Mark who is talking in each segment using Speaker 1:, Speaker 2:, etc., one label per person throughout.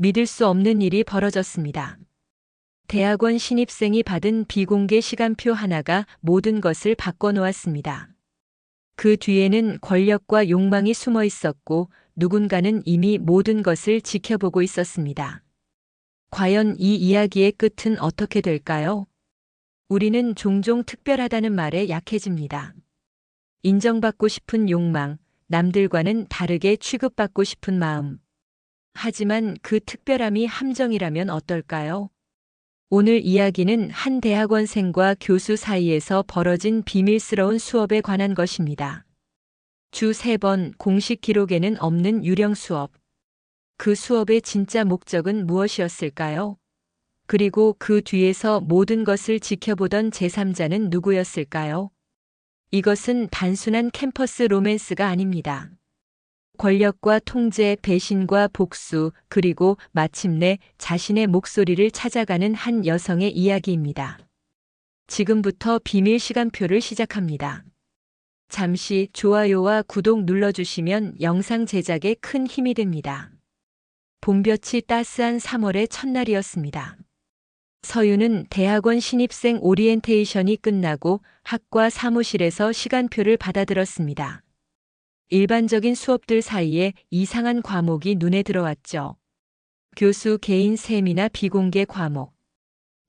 Speaker 1: 믿을 수 없는 일이 벌어졌습니다. 대학원 신입생이 받은 비공개 시간표 하나가 모든 것을 바꿔놓았습니다. 그 뒤에는 권력과 욕망이 숨어 있었고 누군가는 이미 모든 것을 지켜보고 있었습니다. 과연 이 이야기의 끝은 어떻게 될까요? 우리는 종종 특별하다는 말에 약해집니다. 인정받고 싶은 욕망, 남들과는 다르게 취급받고 싶은 마음. 하지만 그 특별함이 함정이라면 어떨까요? 오늘 이야기는 한 대학원생과 교수 사이에서 벌어진 비밀스러운 수업에 관한 것입니다. 주 3번 공식 기록에는 없는 유령 수업. 그 수업의 진짜 목적은 무엇이었을까요? 그리고 그 뒤에서 모든 것을 지켜보던 제3자는 누구였을까요? 이것은 단순한 캠퍼스 로맨스가 아닙니다. 권력과 통제, 배신과 복수, 그리고 마침내 자신의 목소리를 찾아가는 한 여성의 이야기입니다. 지금부터 비밀 시간표를 시작합니다. 잠시 좋아요와 구독 눌러주시면 영상 제작에 큰 힘이 됩니다. 봄볕이 따스한 3월의 첫날이었습니다. 서윤은 대학원 신입생 오리엔테이션이 끝나고 학과 사무실에서 시간표를 받아들었습니다. 일반적인 수업들 사이에 이상한 과목이 눈에 들어왔죠. 교수 개인 세미나 비공개 과목.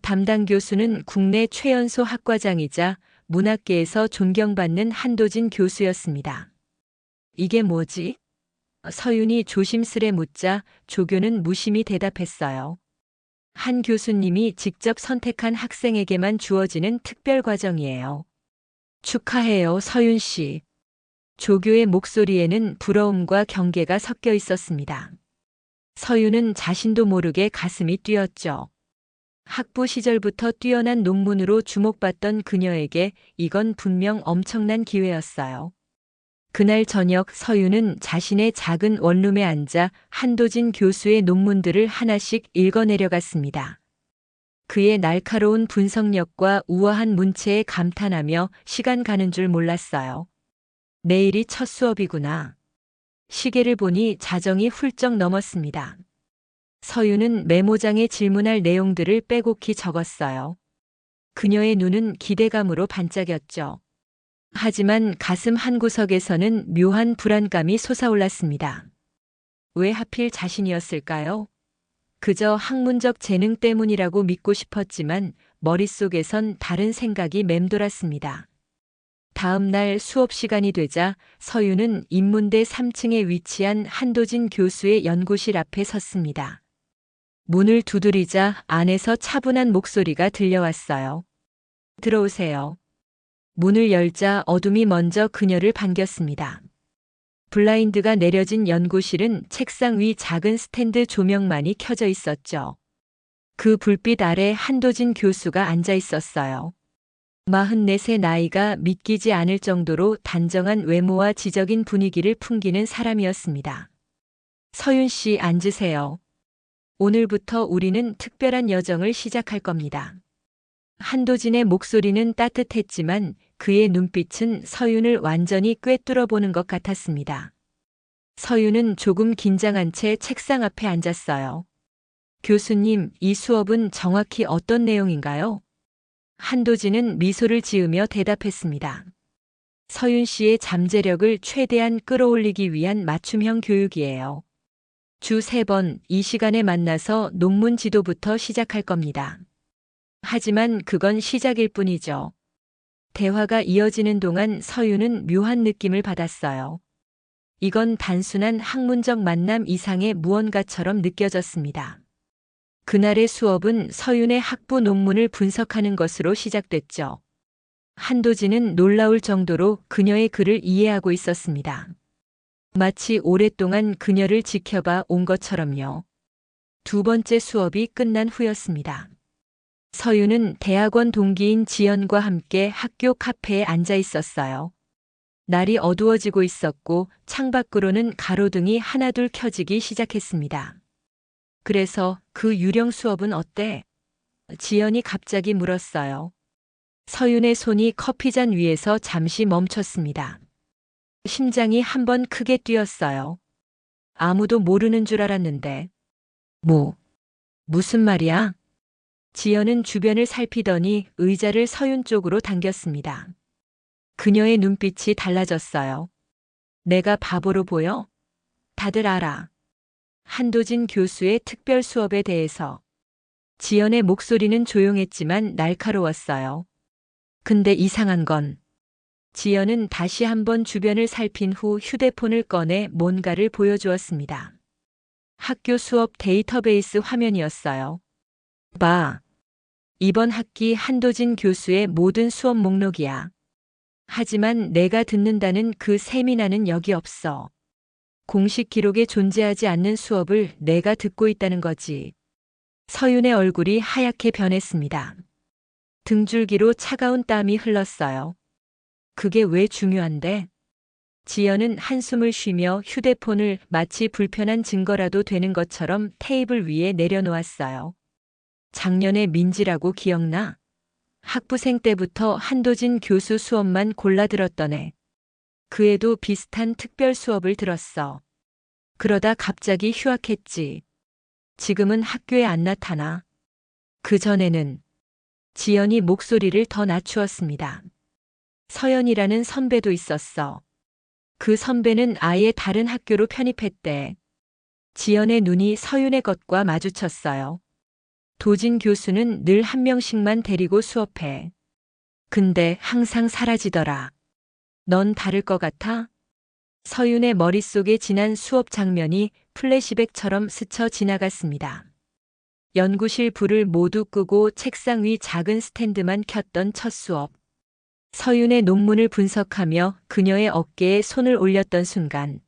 Speaker 1: 담당 교수는 국내 최연소 학과장이자 문학계에서 존경받는 한도진 교수였습니다. 이게 뭐지? 서윤이 조심스레 묻자 조교는 무심히 대답했어요. 한 교수님이 직접 선택한 학생에게만 주어지는 특별 과정이에요. 축하해요, 서윤 씨. 조교의 목소리에는 부러움과 경계가 섞여 있었습니다. 서윤은 자신도 모르게 가슴이 뛰었죠. 학부 시절부터 뛰어난 논문으로 주목받던 그녀에게 이건 분명 엄청난 기회였어요. 그날 저녁 서윤은 자신의 작은 원룸에 앉아 한도진 교수의 논문들을 하나씩 읽어내려갔습니다. 그의 날카로운 분석력과 우아한 문체에 감탄하며 시간 가는 줄 몰랐어요. 내일이 첫 수업이구나. 시계를 보니 자정이 훌쩍 넘었습니다. 서윤은 메모장에 질문할 내용들을 빼곡히 적었어요. 그녀의 눈은 기대감으로 반짝였죠. 하지만 가슴 한구석에서는 묘한 불안감이 솟아올랐습니다. 왜 하필 자신이었을까요? 그저 학문적 재능 때문이라고 믿고 싶었지만 머릿속에선 다른 생각이 맴돌았습니다. 다음 날 수업 시간이 되자 서윤은 인문대 3층에 위치한 한도진 교수의 연구실 앞에 섰습니다. 문을 두드리자 안에서 차분한 목소리가 들려왔어요. 들어오세요. 문을 열자 어둠이 먼저 그녀를 반겼습니다. 블라인드가 내려진 연구실은 책상 위 작은 스탠드 조명만이 켜져 있었죠. 그 불빛 아래 한도진 교수가 앉아 있었어요. 44의 나이가 믿기지 않을 정도로 단정한 외모와 지적인 분위기를 풍기는 사람이었습니다. 서윤 씨 앉으세요. 오늘부터 우리는 특별한 여정을 시작할 겁니다. 한도진의 목소리는 따뜻했지만 그의 눈빛은 서윤을 완전히 꿰뚫어 보는 것 같았습니다. 서윤은 조금 긴장한 채 책상 앞에 앉았어요. 교수님, 이 수업은 정확히 어떤 내용인가요? 한도진은 미소를 지으며 대답했습니다. 서윤 씨의 잠재력을 최대한 끌어올리기 위한 맞춤형 교육이에요. 주 3번 이 시간에 만나서 논문 지도부터 시작할 겁니다. 하지만 그건 시작일 뿐이죠. 대화가 이어지는 동안 서윤은 묘한 느낌을 받았어요. 이건 단순한 학문적 만남 이상의 무언가처럼 느껴졌습니다. 그날의 수업은 서윤의 학부 논문을 분석하는 것으로 시작됐죠. 한도진은 놀라울 정도로 그녀의 글을 이해하고 있었습니다. 마치 오랫동안 그녀를 지켜봐 온 것처럼요. 두 번째 수업이 끝난 후였습니다. 서윤은 대학원 동기인 지연과 함께 학교 카페에 앉아 있었어요. 날이 어두워지고 있었고 창밖으로는 가로등이 하나둘 켜지기 시작했습니다. 그래서 그 유령 수업은 어때? 지연이 갑자기 물었어요. 서윤의 손이 커피잔 위에서 잠시 멈췄습니다. 심장이 한번 크게 뛰었어요. 아무도 모르는 줄 알았는데. 뭐, 무슨 말이야? 지연은 주변을 살피더니 의자를 서윤 쪽으로 당겼습니다. 그녀의 눈빛이 달라졌어요. 내가 바보로 보여? 다들 알아. 한도진 교수의 특별 수업에 대해서. 지연의 목소리는 조용했지만 날카로웠어요. 근데 이상한 건 지연은 다시 한번 주변을 살핀 후 휴대폰을 꺼내 뭔가를 보여주었습니다. 학교 수업 데이터베이스 화면이었어요. 봐. 이번 학기 한도진 교수의 모든 수업 목록이야. 하지만 내가 듣는다는 그 세미나는 여기 없어. 공식 기록에 존재하지 않는 수업을 내가 듣고 있다는 거지. 서윤의 얼굴이 하얗게 변했습니다. 등줄기로 차가운 땀이 흘렀어요. 그게 왜 중요한데? 지연은 한숨을 쉬며 휴대폰을 마치 불편한 증거라도 되는 것처럼 테이블 위에 내려놓았어요. 작년에 민지라고 기억나? 학부생 때부터 한도진 교수 수업만 골라 들었던 애. 그 애도 비슷한 특별 수업을 들었어. 그러다 갑자기 휴학했지. 지금은 학교에 안 나타나. 그 전에는 지연이 목소리를 더 낮추었습니다. 서연이라는 선배도 있었어. 그 선배는 아예 다른 학교로 편입했대. 지연의 눈이 서윤의 것과 마주쳤어요. 도진 교수는 늘 한 명씩만 데리고 수업해. 근데 항상 사라지더라. 넌 다를 것 같아? 서윤의 머릿속에 지난 수업 장면이 플래시백처럼 스쳐 지나갔습니다. 연구실 불을 모두 끄고 책상 위 작은 스탠드만 켰던 첫 수업. 서윤의 논문을 분석하며 그녀의 어깨에 손을 올렸던 순간.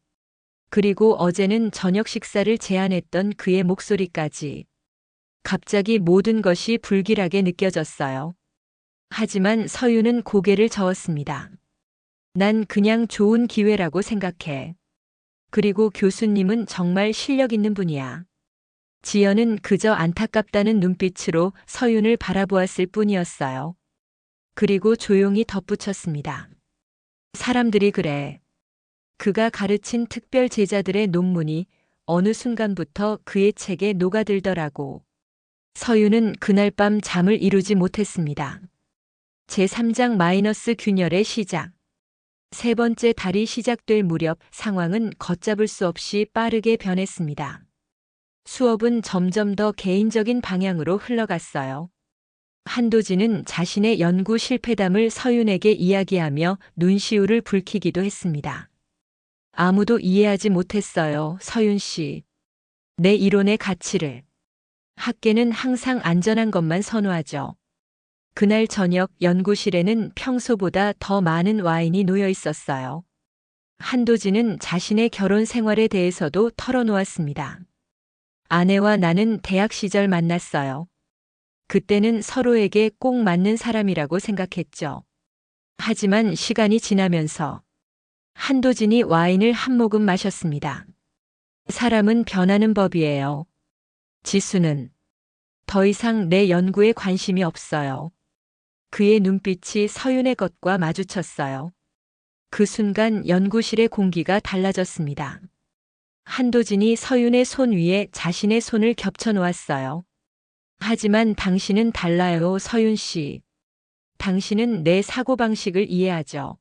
Speaker 1: 그리고 어제는 저녁 식사를 제안했던 그의 목소리까지. 갑자기 모든 것이 불길하게 느껴졌어요. 하지만 서윤은 고개를 저었습니다. 난 그냥 좋은 기회라고 생각해. 그리고 교수님은 정말 실력 있는 분이야. 지연은 그저 안타깝다는 눈빛으로 서윤을 바라보았을 뿐이었어요. 그리고 조용히 덧붙였습니다. 사람들이 그래. 그가 가르친 특별 제자들의 논문이 어느 순간부터 그의 책에 녹아들더라고. 서윤은 그날 밤 잠을 이루지 못했습니다. 제3장 마이너스 균열의 시작. 세 번째 달이 시작될 무렵 상황은 걷잡을 수 없이 빠르게 변했습니다. 수업은 점점 더 개인적인 방향으로 흘러갔어요. 한도진은 자신의 연구 실패담을 서윤에게 이야기하며 눈시울을 붉히기도 했습니다. 아무도 이해하지 못했어요, 서윤 씨. 내 이론의 가치를. 학계는 항상 안전한 것만 선호하죠. 그날 저녁 연구실에는 평소보다 더 많은 와인이 놓여 있었어요. 한도진은 자신의 결혼 생활에 대해서도 털어놓았습니다. 아내와 나는 대학 시절 만났어요. 그때는 서로에게 꼭 맞는 사람이라고 생각했죠. 하지만 시간이 지나면서 한도진이 와인을 한 모금 마셨습니다. 사람은 변하는 법이에요. 지수는 더 이상 내 연구에 관심이 없어요. 그의 눈빛이 서윤의 것과 마주쳤어요. 그 순간 연구실의 공기가 달라졌습니다. 한도진이 서윤의 손 위에 자신의 손을 겹쳐 놓았어요. 하지만 당신은 달라요, 서윤 씨. 당신은 내 사고방식을 이해하죠.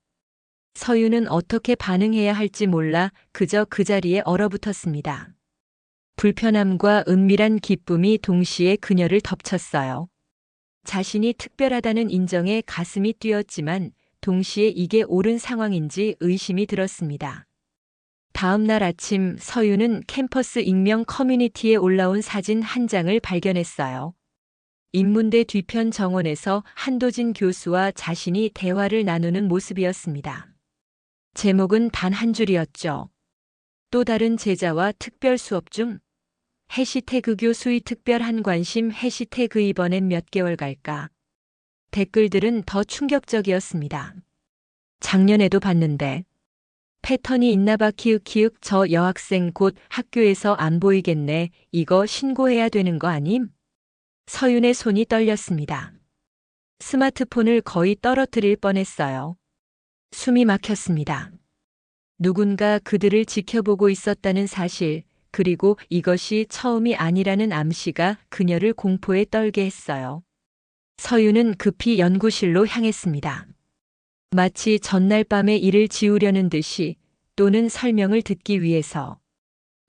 Speaker 1: 서윤은 어떻게 반응해야 할지 몰라 그저 그 자리에 얼어붙었습니다. 불편함과 은밀한 기쁨이 동시에 그녀를 덮쳤어요. 자신이 특별하다는 인정에 가슴이 뛰었지만 동시에 이게 옳은 상황인지 의심이 들었습니다. 다음 날 아침 서윤은 캠퍼스 익명 커뮤니티에 올라온 사진 한 장을 발견했어요. 인문대 뒤편 정원에서 한도진 교수와 자신이 대화를 나누는 모습이었습니다. 제목은 단 한 줄이었죠. 또 다른 제자와 특별 수업 중 해시태그 교수의 특별한 관심 해시태그 이번엔 몇 개월 갈까. 댓글들은 더 충격적이었습니다. 작년에도 봤는데 패턴이 있나봐 키읔키읔 저 여학생 곧 학교에서 안 보이겠네. 이거 신고해야 되는 거 아님? 서윤의 손이 떨렸습니다. 스마트폰을 거의 떨어뜨릴 뻔했어요. 숨이 막혔습니다. 누군가 그들을 지켜보고 있었다는 사실, 그리고 이것이 처음이 아니라는 암시가 그녀를 공포에 떨게 했어요. 서윤은 급히 연구실로 향했습니다. 마치 전날 밤에 일을 지우려는 듯이, 또는 설명을 듣기 위해서.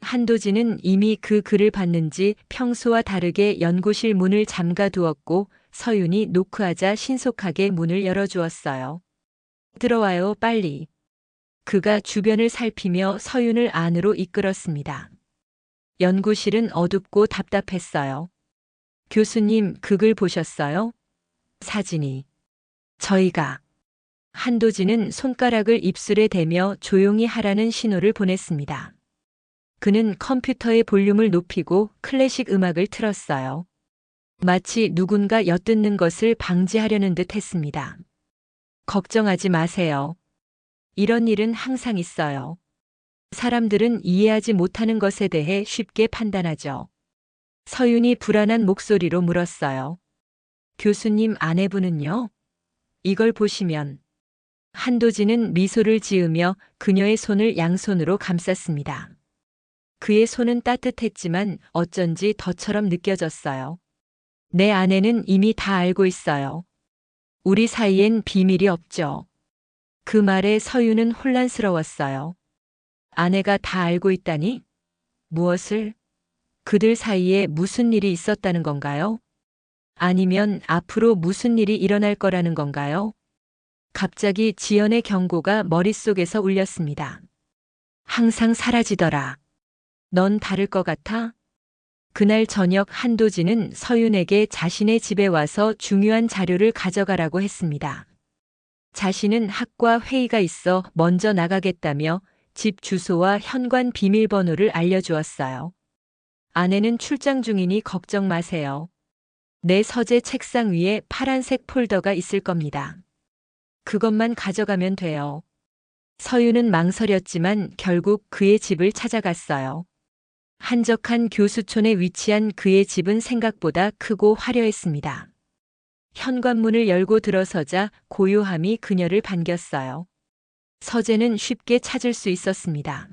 Speaker 1: 한도진은 이미 그 글을 봤는지 평소와 다르게 연구실 문을 잠가 두었고 서윤이 노크하자 신속하게 문을 열어주었어요. 들어와요, 빨리. 그가 주변을 살피며 서윤을 안으로 이끌었습니다. 연구실은 어둡고 답답했어요. 교수님, 그 글 보셨어요? 사진이. 저희가. 한도진은 손가락을 입술에 대며 조용히 하라는 신호를 보냈습니다. 그는 컴퓨터의 볼륨을 높이고 클래식 음악을 틀었어요. 마치 누군가 엿듣는 것을 방지하려는 듯 했습니다. 걱정하지 마세요. 이런 일은 항상 있어요. 사람들은 이해하지 못하는 것에 대해 쉽게 판단하죠. 서윤이 불안한 목소리로 물었어요. 교수님 아내분은요? 이걸 보시면. 한도진은 미소를 지으며 그녀의 손을 양손으로 감쌌습니다. 그의 손은 따뜻했지만 어쩐지 덧처럼 느껴졌어요. 내 아내는 이미 다 알고 있어요. 우리 사이엔 비밀이 없죠. 그 말에 서윤은 혼란스러웠어요. 아내가 다 알고 있다니? 무엇을? 그들 사이에 무슨 일이 있었다는 건가요? 아니면 앞으로 무슨 일이 일어날 거라는 건가요? 갑자기 지연의 경고가 머릿속에서 울렸습니다. 항상 사라지더라. 넌 다를 것 같아? 그날 저녁 한도진은 서윤에게 자신의 집에 와서 중요한 자료를 가져가라고 했습니다. 자신은 학과 회의가 있어 먼저 나가겠다며 집 주소와 현관 비밀번호를 알려주었어요. 아내는 출장 중이니 걱정 마세요. 내 서재 책상 위에 파란색 폴더가 있을 겁니다. 그것만 가져가면 돼요. 서윤은 망설였지만 결국 그의 집을 찾아갔어요. 한적한 교수촌에 위치한 그의 집은 생각보다 크고 화려했습니다. 현관문을 열고 들어서자 고요함이 그녀를 반겼어요. 서재는 쉽게 찾을 수 있었습니다.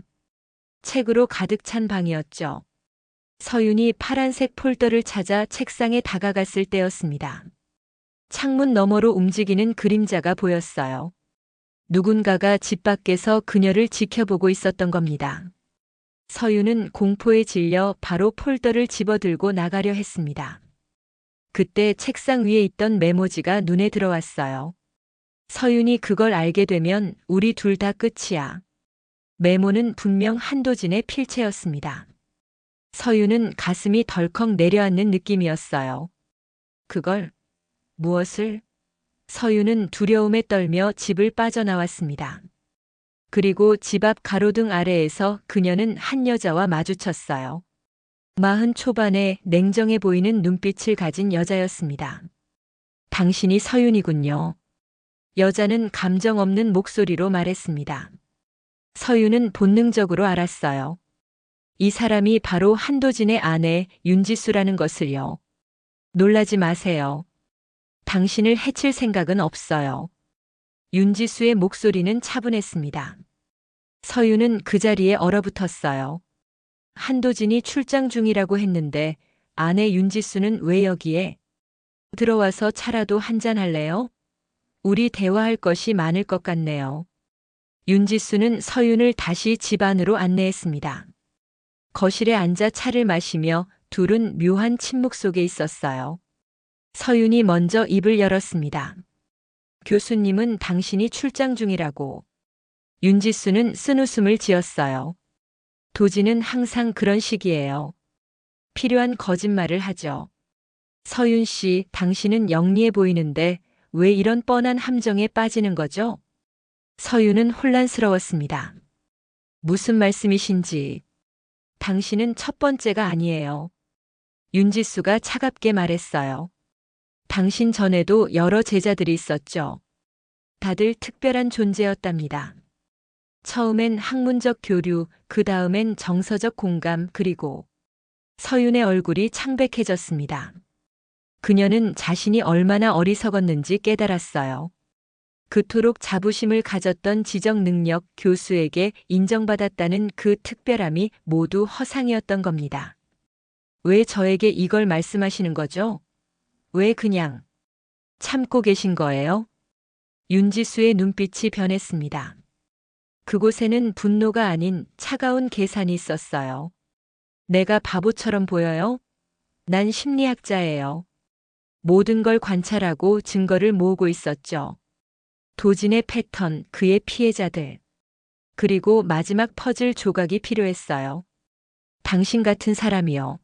Speaker 1: 책으로 가득 찬 방이었죠. 서윤이 파란색 폴더를 찾아 책상에 다가갔을 때였습니다. 창문 너머로 움직이는 그림자가 보였어요. 누군가가 집 밖에서 그녀를 지켜보고 있었던 겁니다. 서윤은 공포에 질려 바로 폴더를 집어들고 나가려 했습니다. 그때 책상 위에 있던 메모지가 눈에 들어왔어요. 서윤이 그걸 알게 되면 우리 둘 다 끝이야. 메모는 분명 한도진의 필체였습니다. 서윤은 가슴이 덜컥 내려앉는 느낌이었어요. 그걸? 무엇을? 서윤은 두려움에 떨며 집을 빠져나왔습니다. 그리고 집 앞 가로등 아래에서 그녀는 한 여자와 마주쳤어요. 40 초반에 냉정해 보이는 눈빛을 가진 여자였습니다. 당신이 서윤이군요. 여자는 감정 없는 목소리로 말했습니다. 서윤은 본능적으로 알았어요. 이 사람이 바로 한도진의 아내 윤지수라는 것을요. 놀라지 마세요. 당신을 해칠 생각은 없어요. 윤지수의 목소리는 차분했습니다. 서윤은 그 자리에 얼어붙었어요. 한도진이 출장 중이라고 했는데 아내 윤지수는 왜 여기에? 들어와서 차라도 한잔 할래요? 우리 대화할 것이 많을 것 같네요. 윤지수는 서윤을 다시 집 안으로 안내했습니다. 거실에 앉아 차를 마시며 둘은 묘한 침묵 속에 있었어요. 서윤이 먼저 입을 열었습니다. 교수님은 당신이 출장 중이라고. 윤지수는 쓴웃음을 지었어요. 도지는 항상 그런 식이에요. 필요한 거짓말을 하죠. 서윤 씨, 당신은 영리해 보이는데 왜 이런 뻔한 함정에 빠지는 거죠? 서윤은 혼란스러웠습니다. 무슨 말씀이신지. 당신은 첫 번째가 아니에요. 윤지수가 차갑게 말했어요. 당신 전에도 여러 제자들이 있었죠. 다들 특별한 존재였답니다. 처음엔 학문적 교류, 그 다음엔 정서적 공감, 그리고 서윤의 얼굴이 창백해졌습니다. 그녀는 자신이 얼마나 어리석었는지 깨달았어요. 그토록 자부심을 가졌던 지적 능력 교수에게 인정받았다는 그 특별함이 모두 허상이었던 겁니다. 왜 저에게 이걸 말씀하시는 거죠? 왜 그냥 참고 계신 거예요? 윤지수의 눈빛이 변했습니다. 그곳에는 분노가 아닌 차가운 계산이 있었어요. 내가 바보처럼 보여요? 난 심리학자예요. 모든 걸 관찰하고 증거를 모으고 있었죠. 도진의 패턴, 그의 피해자들. 그리고 마지막 퍼즐 조각이 필요했어요. 당신 같은 사람이요.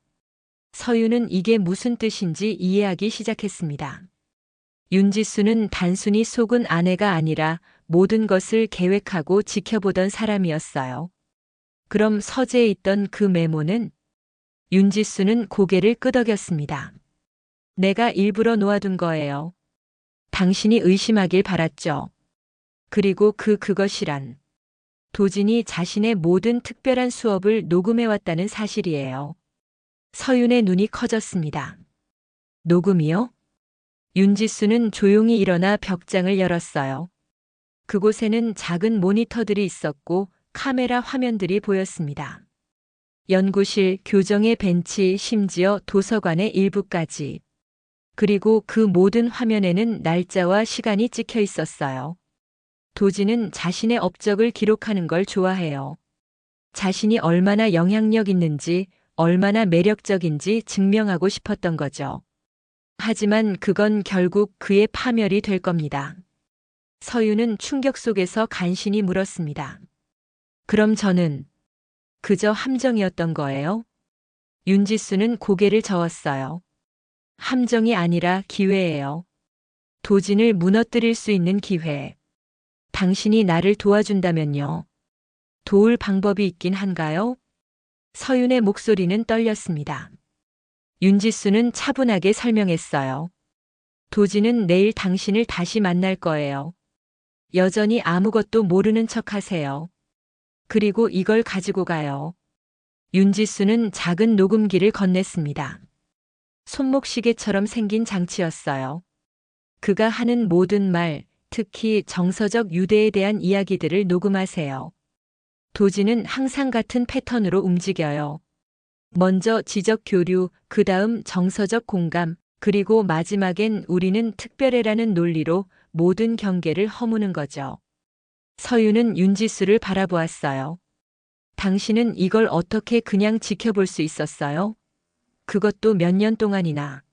Speaker 1: 서유는 이게 무슨 뜻인지 이해하기 시작했습니다. 윤지수는 단순히 속은 아내가 아니라 모든 것을 계획하고 지켜보던 사람이었어요. 그럼 서재에 있던 그 메모는? 윤지수는 고개를 끄덕였습니다. 내가 일부러 놓아둔 거예요. 당신이 의심하길 바랐죠. 그리고 그것이란 도진이 자신의 모든 특별한 수업을 녹음해왔다는 사실이에요. 서윤의 눈이 커졌습니다. 녹음이요? 윤지수는 조용히 일어나 벽장을 열었어요. 그곳에는 작은 모니터들이 있었고 카메라 화면들이 보였습니다. 연구실, 교정의 벤치, 심지어 도서관의 일부까지. 그리고 그 모든 화면에는 날짜와 시간이 찍혀 있었어요. 도진은 자신의 업적을 기록하는 걸 좋아해요. 자신이 얼마나 영향력 있는지, 얼마나 매력적인지 증명하고 싶었던 거죠. 하지만 그건 결국 그의 파멸이 될 겁니다. 서유는 충격 속에서 간신히 물었습니다. 그럼 저는 그저 함정이었던 거예요? 윤지수는 고개를 저었어요. 함정이 아니라 기회예요. 도진을 무너뜨릴 수 있는 기회. 당신이 나를 도와준다면요. 도울 방법이 있긴 한가요? 서윤의 목소리는 떨렸습니다. 윤지수는 차분하게 설명했어요. 도진은 내일 당신을 다시 만날 거예요. 여전히 아무것도 모르는 척 하세요. 그리고 이걸 가지고 가요. 윤지수는 작은 녹음기를 건넸습니다. 손목시계처럼 생긴 장치였어요. 그가 하는 모든 말, 특히 정서적 유대에 대한 이야기들을 녹음하세요. 도진은 항상 같은 패턴으로 움직여요. 먼저 지적 교류, 그 다음 정서적 공감, 그리고 마지막엔 우리는 특별해라는 논리로 모든 경계를 허무는 거죠. 서유는 윤지수를 바라보았어요. 당신은 이걸 어떻게 그냥 지켜볼 수 있었어요? 그것도 몇 년 동안이나.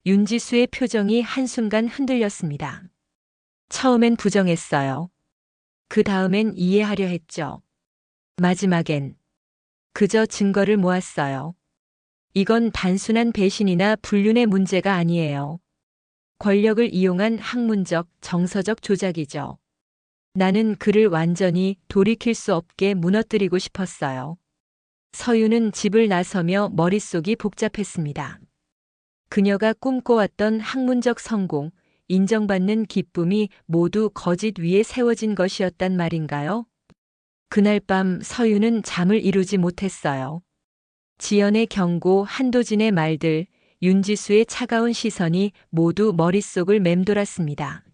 Speaker 1: 윤지수의 표정이 한순간 흔들렸습니다. 처음엔 부정했어요. 그 다음엔 이해하려 했죠. 마지막엔 그저 증거를 모았어요. 이건 단순한 배신이나 불륜의 문제가 아니에요. 권력을 이용한 학문적, 정서적 조작이죠. 나는 그를 완전히 돌이킬 수 없게 무너뜨리고 싶었어요. 서유는 집을 나서며 머릿속이 복잡했습니다. 그녀가 꿈꿔왔던 학문적 성공, 인정받는 기쁨이 모두 거짓 위에 세워진 것이었단 말인가요? 그날 밤 서유는 잠을 이루지 못했어요. 지연의 경고, 한도진의 말들, 윤지수의 차가운 시선이 모두 머릿속을 맴돌았습니다.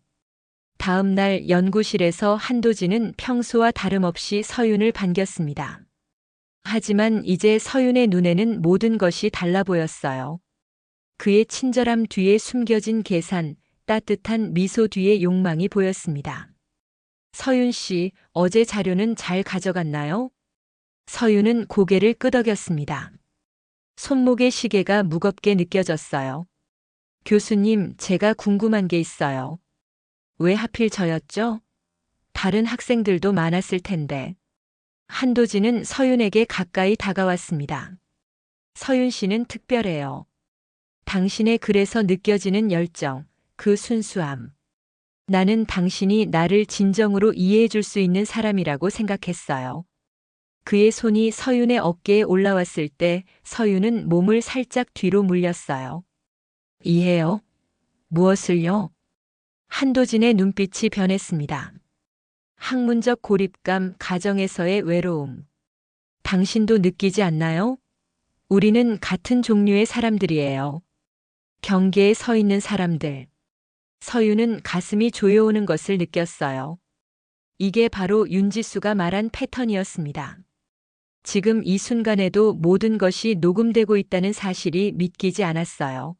Speaker 1: 다음 날 연구실에서 한도진은 평소와 다름없이 서윤을 반겼습니다. 하지만 이제 서윤의 눈에는 모든 것이 달라 보였어요. 그의 친절함 뒤에 숨겨진 계산, 따뜻한 미소 뒤에 욕망이 보였습니다. 서윤 씨, 어제 자료는 잘 가져갔나요? 서윤은 고개를 끄덕였습니다. 손목의 시계가 무겁게 느껴졌어요. 교수님, 제가 궁금한 게 있어요. 왜 하필 저였죠? 다른 학생들도 많았을 텐데. 한도진은 서윤에게 가까이 다가왔습니다. 서윤 씨는 특별해요. 당신의 글에서 느껴지는 열정, 그 순수함. 나는 당신이 나를 진정으로 이해해 줄 수 있는 사람이라고 생각했어요. 그의 손이 서윤의 어깨에 올라왔을 때 서윤은 몸을 살짝 뒤로 물렸어요. 이해요? 무엇을요? 한도진의 눈빛이 변했습니다. 학문적 고립감, 가정에서의 외로움. 당신도 느끼지 않나요? 우리는 같은 종류의 사람들이에요. 경계에 서 있는 사람들. 서윤은 가슴이 조여오는 것을 느꼈어요. 이게 바로 윤지수가 말한 패턴이었습니다. 지금 이 순간에도 모든 것이 녹음되고 있다는 사실이 믿기지 않았어요.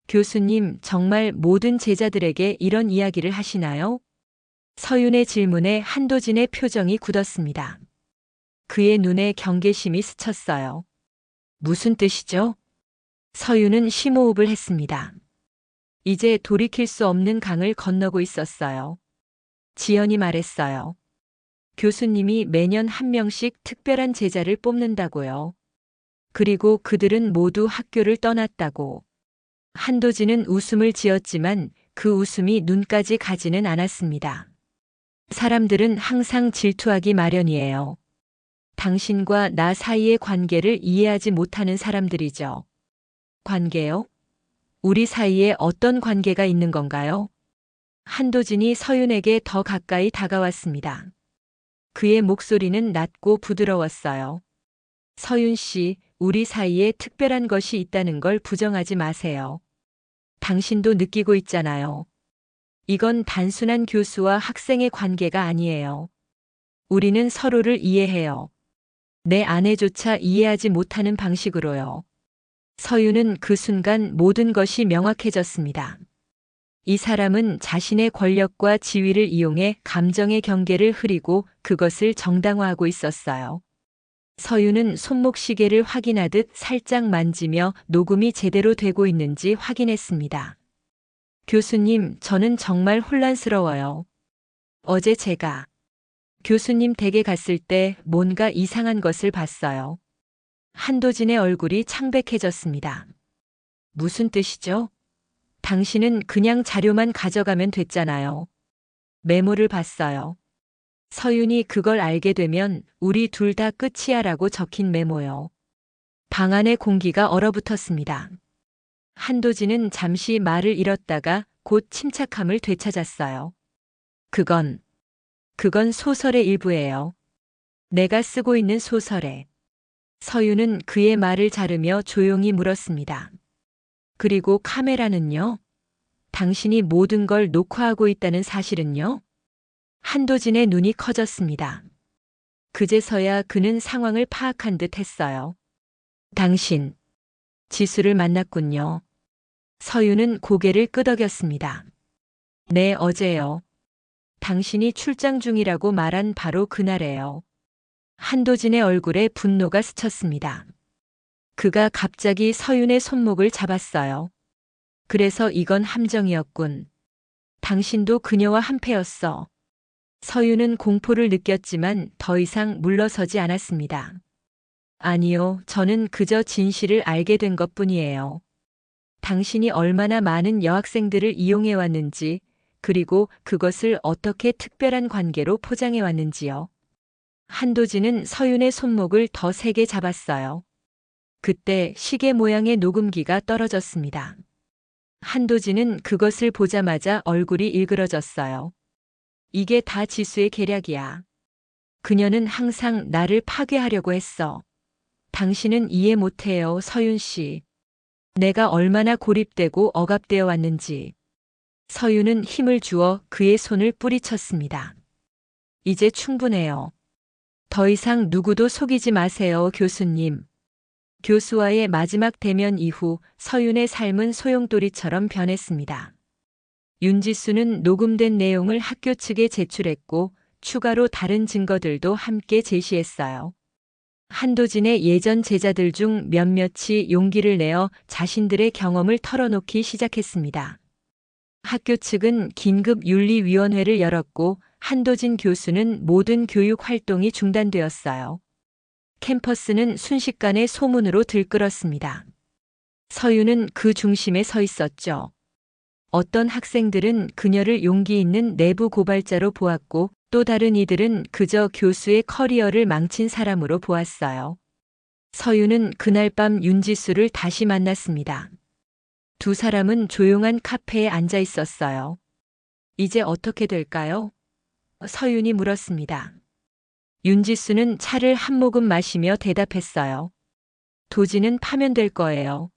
Speaker 1: 교수님, 정말 모든 제자들에게 이런 이야기를 하시나요? 서윤의 질문에 한도진의 표정이 굳었습니다. 그의 눈에 경계심이 스쳤어요. 무슨 뜻이죠? 서윤은 심호흡을 했습니다. 이제 돌이킬 수 없는 강을 건너고 있었어요. 지연이 말했어요. 교수님이 매년 한 명씩 특별한 제자를 뽑는다고요. 그리고 그들은 모두 학교를 떠났다고. 한도진은 웃음을 지었지만 그 웃음이 눈까지 가지는 않았습니다. 사람들은 항상 질투하기 마련이에요. 당신과 나 사이의 관계를 이해하지 못하는 사람들이죠. 관계요? 우리 사이에 어떤 관계가 있는 건가요? 한도진이 서윤에게 더 가까이 다가왔습니다. 그의 목소리는 낮고 부드러웠어요. 서윤 씨, 우리 사이에 특별한 것이 있다는 걸 부정하지 마세요. 당신도 느끼고 있잖아요. 이건 단순한 교수와 학생의 관계가 아니에요. 우리는 서로를 이해해요. 내 아내조차 이해하지 못하는 방식으로요. 서윤은 그 순간 모든 것이 명확해졌습니다. 이 사람은 자신의 권력과 지위를 이용해 감정의 경계를 흐리고 그것을 정당화하고 있었어요. 서윤은 손목 시계를 확인하듯 살짝 만지며 녹음이 제대로 되고 있는지 확인했습니다. 교수님, 저는 정말 혼란스러워요. 어제 제가 교수님 댁에 갔을 때 뭔가 이상한 것을 봤어요. 한도진의 얼굴이 창백해졌습니다. 무슨 뜻이죠? 당신은 그냥 자료만 가져가면 됐잖아요. 메모를 봤어요. 서윤이 그걸 알게 되면 우리 둘 다 끝이야라고 적힌 메모요. 방 안의 공기가 얼어붙었습니다. 한도진은 잠시 말을 잃었다가 곧 침착함을 되찾았어요. 그건 소설의 일부예요. 내가 쓰고 있는 소설에. 서윤은 그의 말을 자르며 조용히 물었습니다. 그리고 카메라는요? 당신이 모든 걸 녹화하고 있다는 사실은요? 한도진의 눈이 커졌습니다. 그제서야 그는 상황을 파악한 듯 했어요. 당신, 지수를 만났군요. 서윤은 고개를 끄덕였습니다. 네, 어제요. 당신이 출장 중이라고 말한 바로 그날에요. 한도진의 얼굴에 분노가 스쳤습니다. 그가 갑자기 서윤의 손목을 잡았어요. 그래서 이건 함정이었군. 당신도 그녀와 한패였어. 서윤은 공포를 느꼈지만 더 이상 물러서지 않았습니다. 아니요, 저는 그저 진실을 알게 된 것뿐이에요. 당신이 얼마나 많은 여학생들을 이용해 왔는지, 그리고 그것을 어떻게 특별한 관계로 포장해 왔는지요. 한도진은 서윤의 손목을 더 세게 잡았어요. 그때 시계 모양의 녹음기가 떨어졌습니다. 한도진은 그것을 보자마자 얼굴이 일그러졌어요. 이게 다 지수의 계략이야. 그녀는 항상 나를 파괴하려고 했어. 당신은 이해 못해요, 서윤 씨. 내가 얼마나 고립되고 억압되어 왔는지. 서윤은 힘을 주어 그의 손을 뿌리쳤습니다. 이제 충분해요. 더 이상 누구도 속이지 마세요, 교수님. 교수와의 마지막 대면 이후 서윤의 삶은 소용돌이처럼 변했습니다. 윤지수는 녹음된 내용을 학교 측에 제출했고 추가로 다른 증거들도 함께 제시했어요. 한도진의 예전 제자들 중 몇몇이 용기를 내어 자신들의 경험을 털어놓기 시작했습니다. 학교 측은 긴급윤리위원회를 열었고 한도진 교수는 모든 교육 활동이 중단되었어요. 캠퍼스는 순식간에 소문으로 들끓었습니다. 서윤은 그 중심에 서 있었죠. 어떤 학생들은 그녀를 용기 있는 내부 고발자로 보았고 또 다른 이들은 그저 교수의 커리어를 망친 사람으로 보았어요. 서윤은 그날 밤 윤지수를 다시 만났습니다. 두 사람은 조용한 카페에 앉아 있었어요. 이제 어떻게 될까요? 서윤이 물었습니다. 윤지수는 차를 한 모금 마시며 대답했어요. 도지는 파면될 거예요.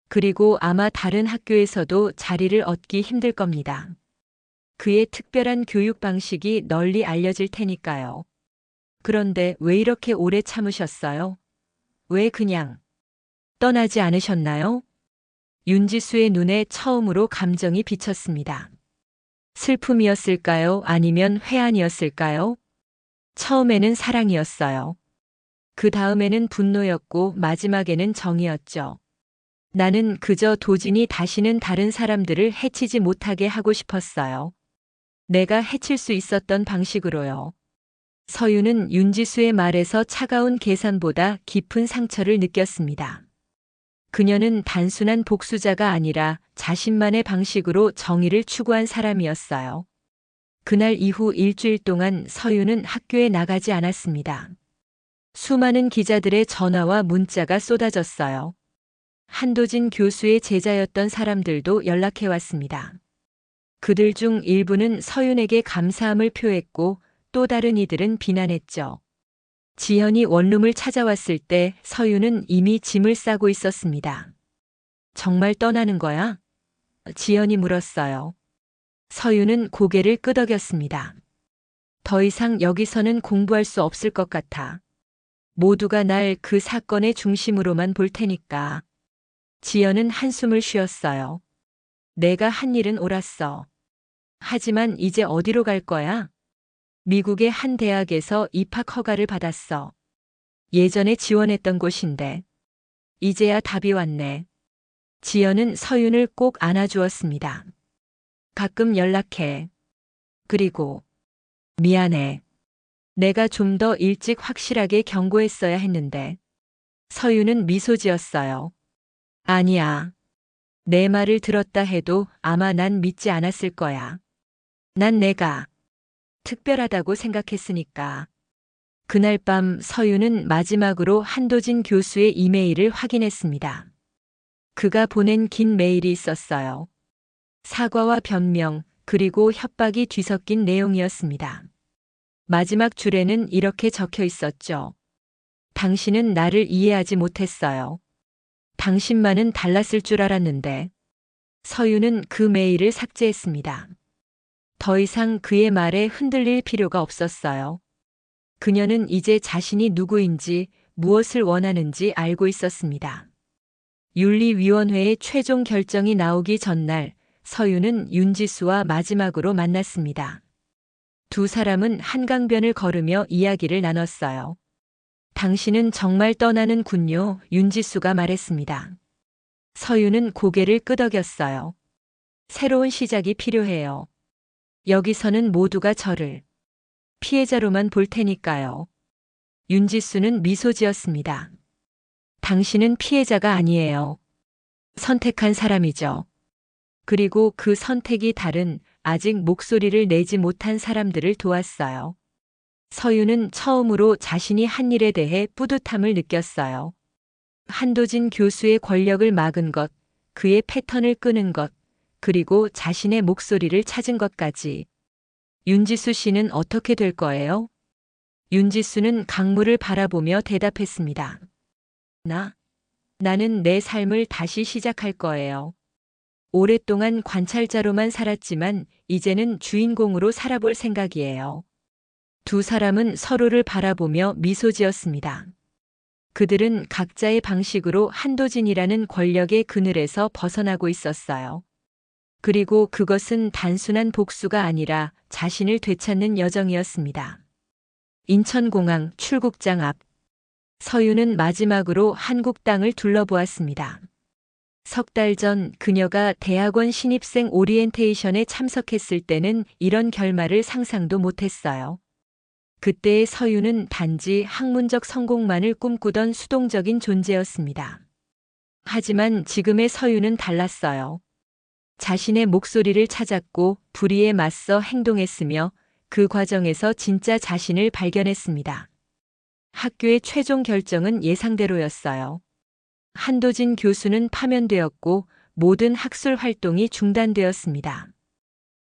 Speaker 1: 그리고 아마 다른 학교에서도 자리를 얻기 힘들 겁니다. 그의 특별한 교육 방식이 널리 알려질 테니까요. 그런데 왜 이렇게 오래 참으셨어요? 왜 그냥 떠나지 않으셨나요? 윤지수의 눈에 처음으로 감정이 비쳤습니다. 슬픔이었을까요? 아니면 회한이었을까요? 처음에는 사랑이었어요. 그 다음에는 분노였고 마지막에는 정이었죠. 나는 그저 도진이 다시는 다른 사람들을 해치지 못하게 하고 싶었어요. 내가 해칠 수 있었던 방식으로요. 서유는 윤지수의 말에서 차가운 계산보다 깊은 상처를 느꼈습니다. 그녀는 단순한 복수자가 아니라 자신만의 방식으로 정의를 추구한 사람이었어요. 그날 이후 일주일 동안 서유는 학교에 나가지 않았습니다. 수많은 기자들의 전화와 문자가 쏟아졌어요. 한도진 교수의 제자였던 사람들도 연락해 왔습니다. 그들 중 일부는 서윤에게 감사함을 표했고 또 다른 이들은 비난했죠. 지연이 원룸을 찾아왔을 때 서윤은 이미 짐을 싸고 있었습니다. 정말 떠나는 거야? 지연이 물었어요. 서윤은 고개를 끄덕였습니다. 더 이상 여기서는 공부할 수 없을 것 같아. 모두가 날 그 사건의 중심으로만 볼 테니까. 지연은 한숨을 쉬었어요. 내가 한 일은 옳았어. 하지만 이제 어디로 갈 거야? 미국의 한 대학에서 입학 허가를 받았어. 예전에 지원했던 곳인데. 이제야 답이 왔네. 지연은 서윤을 꼭 안아주었습니다. 가끔 연락해. 그리고 미안해. 내가 좀 더 일찍 확실하게 경고했어야 했는데. 서윤은 미소 지었어요. 아니야. 내 말을 들었다 해도 아마 난 믿지 않았을 거야. 난 내가 특별하다고 생각했으니까. 그날 밤 서윤은 마지막으로 한도진 교수의 이메일을 확인했습니다. 그가 보낸 긴 메일이 있었어요. 사과와 변명, 그리고 협박이 뒤섞인 내용이었습니다. 마지막 줄에는 이렇게 적혀 있었죠. 당신은 나를 이해하지 못했어요. 당신만은 달랐을 줄 알았는데. 서윤은 그 메일을 삭제했습니다. 더 이상 그의 말에 흔들릴 필요가 없었어요. 그녀는 이제 자신이 누구인지 무엇을 원하는지 알고 있었습니다. 윤리위원회의 최종 결정이 나오기 전날 서윤은 윤지수와 마지막으로 만났습니다. 두 사람은 한강변을 걸으며 이야기를 나눴어요. 당신은 정말 떠나는군요, 윤지수가 말했습니다. 서윤은 고개를 끄덕였어요. 새로운 시작이 필요해요. 여기서는 모두가 저를 피해자로만 볼 테니까요. 윤지수는 미소 지었습니다. 당신은 피해자가 아니에요. 선택한 사람이죠. 그리고 그 선택이 다른 아직 목소리를 내지 못한 사람들을 도왔어요. 서윤은 처음으로 자신이 한 일에 대해 뿌듯함을 느꼈어요. 한도진 교수의 권력을 막은 것, 그의 패턴을 끄는 것, 그리고 자신의 목소리를 찾은 것까지. 윤지수 씨는 어떻게 될 거예요? 윤지수는 강물을 바라보며 대답했습니다. 나는 내 삶을 다시 시작할 거예요. 오랫동안 관찰자로만 살았지만 이제는 주인공으로 살아볼 생각이에요. 두 사람은 서로를 바라보며 미소 지었습니다. 그들은 각자의 방식으로 한도진이라는 권력의 그늘에서 벗어나고 있었어요. 그리고 그것은 단순한 복수가 아니라 자신을 되찾는 여정이었습니다. 인천공항 출국장 앞. 서윤은 마지막으로 한국 땅을 둘러보았습니다. 석 달 전 그녀가 대학원 신입생 오리엔테이션에 참석했을 때는 이런 결말을 상상도 못했어요. 그때의 서윤은 단지 학문적 성공만을 꿈꾸던 수동적인 존재였습니다. 하지만 지금의 서윤은 달랐어요. 자신의 목소리를 찾았고 불의에 맞서 행동했으며 그 과정에서 진짜 자신을 발견했습니다. 학교의 최종 결정은 예상대로였어요. 한도진 교수는 파면되었고 모든 학술 활동이 중단되었습니다.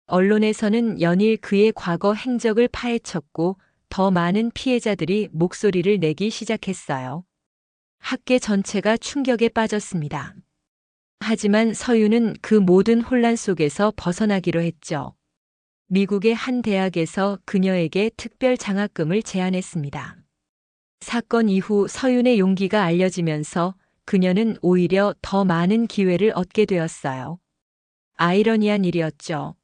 Speaker 1: 언론에서는 연일 그의 과거 행적을 파헤쳤고 더 많은 피해자들이 목소리를 내기 시작했어요. 학계 전체가 충격에 빠졌습니다. 하지만 서유는 그 모든 혼란 속에서 벗어나기로 했죠. 미국의 한 대학에서 그녀에게 특별 장학금을 제안했습니다. 사건 이후 서윤의 용기가 알려지면서 그녀는 오히려 더 많은 기회를 얻게 되었어요. 아이러니한 일이었죠.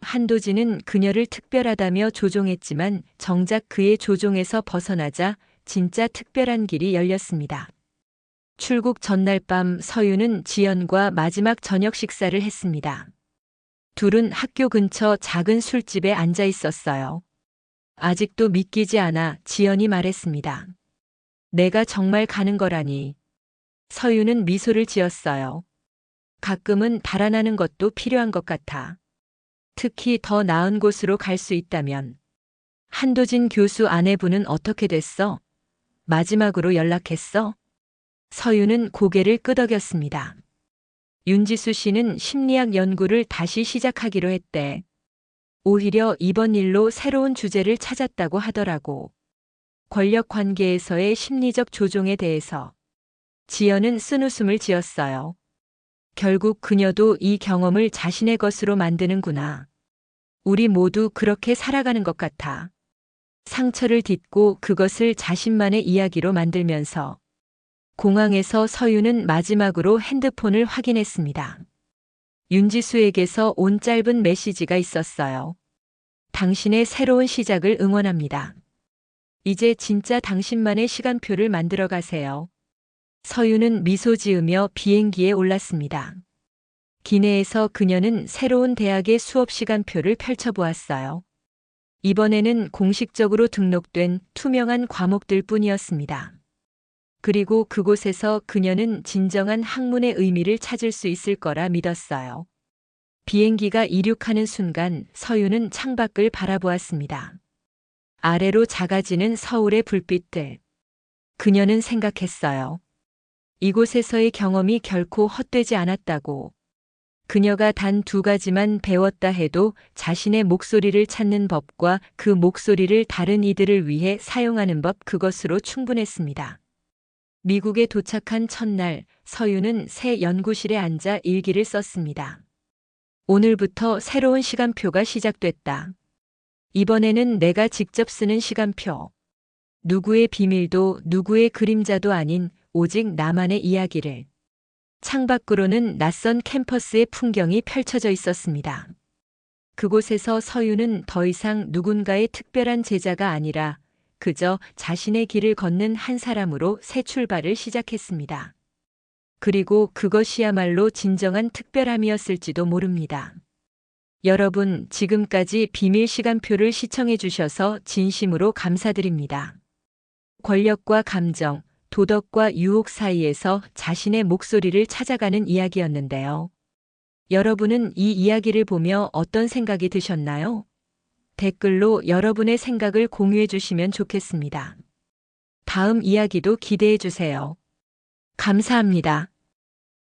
Speaker 1: 한도진은 그녀를 특별하다며 조종했지만 정작 그의 조종에서 벗어나자 진짜 특별한 길이 열렸습니다. 출국 전날 밤 서윤은 지연과 마지막 저녁 식사를 했습니다. 둘은 학교 근처 작은 술집에 앉아 있었어요. 아직도 믿기지 않아 지연이 말했습니다. 내가 정말 가는 거라니. 서윤은 미소를 지었어요. 가끔은 달아나는 것도 필요한 것 같아. 특히 더 나은 곳으로 갈 수 있다면. 한도진 교수 아내분은 어떻게 됐어? 마지막으로 연락했어? 서윤은 고개를 끄덕였습니다. 윤지수 씨는 심리학 연구를 다시 시작하기로 했대. 오히려 이번 일로 새로운 주제를 찾았다고 하더라고. 권력 관계에서의 심리적 조종에 대해서. 지연은 쓴웃음을 지었어요. 결국 그녀도 이 경험을 자신의 것으로 만드는구나. 우리 모두 그렇게 살아가는 것 같아. 상처를 딛고 그것을 자신만의 이야기로 만들면서. 공항에서 서유는 마지막으로 핸드폰을 확인했습니다. 윤지수에게서 온 짧은 메시지가 있었어요. 당신의 새로운 시작을 응원합니다. 이제 진짜 당신만의 시간표를 만들어 가세요. 서유는 미소 지으며 비행기에 올랐습니다. 기내에서 그녀는 새로운 대학의 수업 시간표를 펼쳐보았어요. 이번에는 공식적으로 등록된 투명한 과목들 뿐이었습니다. 그리고 그곳에서 그녀는 진정한 학문의 의미를 찾을 수 있을 거라 믿었어요. 비행기가 이륙하는 순간 서유는 창밖을 바라보았습니다. 아래로 작아지는 서울의 불빛들. 그녀는 생각했어요. 이곳에서의 경험이 결코 헛되지 않았다고. 그녀가 단 2가지만 배웠다 해도 자신의 목소리를 찾는 법과 그 목소리를 다른 이들을 위해 사용하는 법, 그것으로 충분했습니다. 미국에 도착한 첫날 서유는 새 연구실에 앉아 일기를 썼습니다. 오늘부터 새로운 시간표가 시작됐다. 이번에는 내가 직접 쓰는 시간표. 누구의 비밀도 누구의 그림자도 아닌 오직 나만의 이야기를. 창밖으로는 낯선 캠퍼스의 풍경이 펼쳐져 있었습니다. 그곳에서 서유는 더 이상 누군가의 특별한 제자가 아니라 그저 자신의 길을 걷는 한 사람으로 새 출발을 시작했습니다. 그리고 그것이야말로 진정한 특별함이었을지도 모릅니다. 여러분, 지금까지 비밀 시간표를 시청해 주셔서 진심으로 감사드립니다. 권력과 감정, 도덕과 유혹 사이에서 자신의 목소리를 찾아가는 이야기였는데요. 여러분은 이 이야기를 보며 어떤 생각이 드셨나요? 댓글로 여러분의 생각을 공유해 주시면 좋겠습니다. 다음 이야기도 기대해 주세요. 감사합니다.